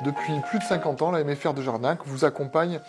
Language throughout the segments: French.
Depuis plus de 50 ans, la MFR de Jarnac vous accompagne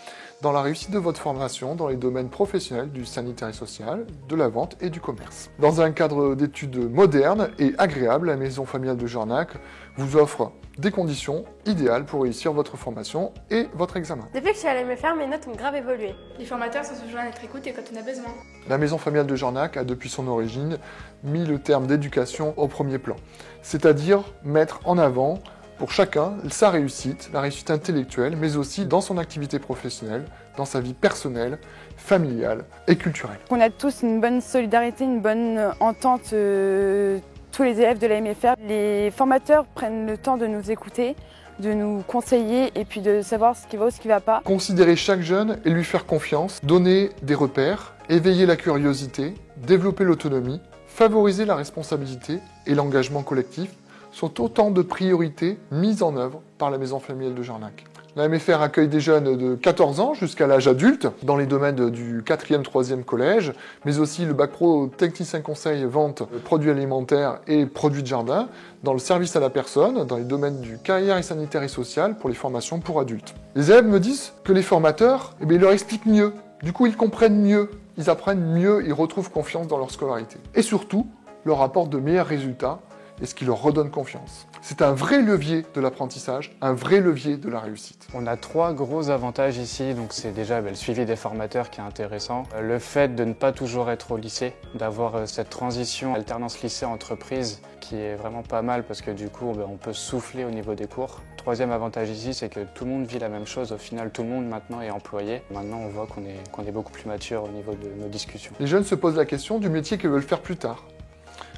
dans la réussite de votre formation dans les domaines professionnels du sanitaire et social, de la vente et du commerce. Dans un cadre d'études moderne et agréable, la Maison familiale de Jarnac vous offre des conditions idéales pour réussir votre formation et votre examen. Depuis que je suis à la MFR, mes notes ont grave évolué. Les formateurs sont toujours à notre écoute et quand on a besoin. La Maison familiale de Jarnac a depuis son origine mis le terme d'éducation au premier plan, c'est-à-dire mettre en avant pour chacun sa réussite, la réussite intellectuelle, mais aussi dans son activité professionnelle, dans sa vie personnelle, familiale et culturelle. On a tous une bonne solidarité, une bonne entente, tous les élèves de la MFR. Les formateurs prennent le temps de nous écouter, de nous conseiller et puis de savoir ce qui va ou ce qui ne va pas. Considérer chaque jeune et lui faire confiance, donner des repères, éveiller la curiosité, développer l'autonomie, favoriser la responsabilité et l'engagement collectif sont autant de priorités mises en œuvre par la Maison familiale de Jarnac. La MFR accueille des jeunes de 14 ans jusqu'à l'âge adulte dans les domaines du 4e, 3e collège, mais aussi le bac pro technicien conseil, vente, produits alimentaires et produits de jardin, dans le service à la personne, dans les domaines du carrière et sanitaire et social pour les formations pour adultes. Les élèves me disent que les formateurs, ils leur expliquent mieux, du coup ils comprennent mieux, ils apprennent mieux, ils retrouvent confiance dans leur scolarité. Et surtout, leur apportent de meilleurs résultats et ce qui leur redonne confiance. C'est un vrai levier de l'apprentissage, un vrai levier de la réussite. On a 3 gros avantages ici, donc c'est déjà le suivi des formateurs qui est intéressant, le fait de ne pas toujours être au lycée, d'avoir cette transition alternance lycée-entreprise qui est vraiment pas mal parce que du coup on peut souffler au niveau des cours. Troisième avantage ici, c'est que tout le monde vit la même chose, au final tout le monde maintenant est employé. Maintenant on voit qu'on est beaucoup plus mature au niveau de nos discussions. Les jeunes se posent la question du métier qu'ils veulent faire plus tard.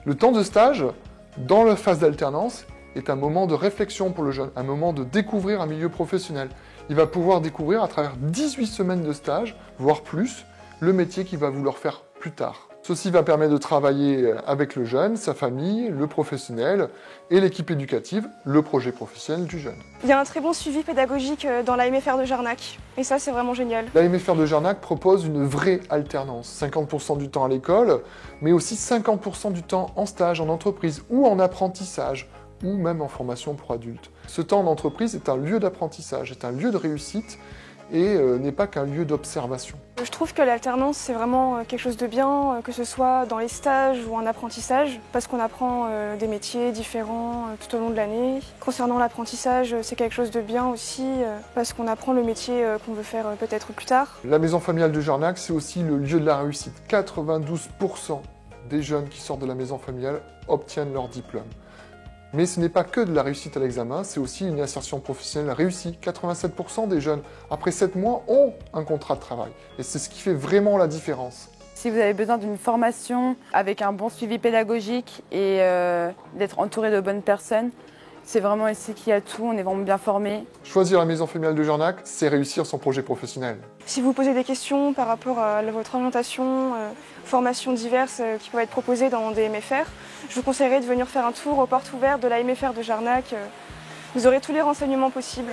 Le temps de stage, dans la phase d'alternance, est un moment de réflexion pour le jeune, un moment de découvrir un milieu professionnel. Il va pouvoir découvrir à travers 18 semaines de stage, voire plus, le métier qu'il va vouloir faire plus tard. Ceci va permettre de travailler avec le jeune, sa famille, le professionnel et l'équipe éducative, le projet professionnel du jeune. Il y a un très bon suivi pédagogique dans la MFR de Jarnac et ça c'est vraiment génial. La MFR de Jarnac propose une vraie alternance, 50% du temps à l'école, mais aussi 50% du temps en stage, en entreprise ou en apprentissage, ou même en formation pour adultes. Ce temps en entreprise est un lieu d'apprentissage, est un lieu de réussite et n'est pas qu'un lieu d'observation. Je trouve que l'alternance c'est vraiment quelque chose de bien, que ce soit dans les stages ou en apprentissage, parce qu'on apprend des métiers différents tout au long de l'année. Concernant l'apprentissage, c'est quelque chose de bien aussi, parce qu'on apprend le métier qu'on veut faire peut-être plus tard. La Maison familiale de Jarnac, c'est aussi le lieu de la réussite. 92% des jeunes qui sortent de la maison familiale obtiennent leur diplôme. Mais ce n'est pas que de la réussite à l'examen, c'est aussi une insertion professionnelle réussie. 87% des jeunes, après 7 mois, ont un contrat de travail. Et c'est ce qui fait vraiment la différence. Si vous avez besoin d'une formation avec un bon suivi pédagogique et d'être entouré de bonnes personnes, c'est vraiment ici qu'il y a tout, on est vraiment bien formé. Choisir la Maison familiale de Jarnac, c'est réussir son projet professionnel. Si vous posez des questions par rapport à votre orientation, formations diverses qui peuvent être proposées dans des MFR, je vous conseillerais de venir faire un tour aux portes ouvertes de la MFR de Jarnac. Vous aurez tous les renseignements possibles.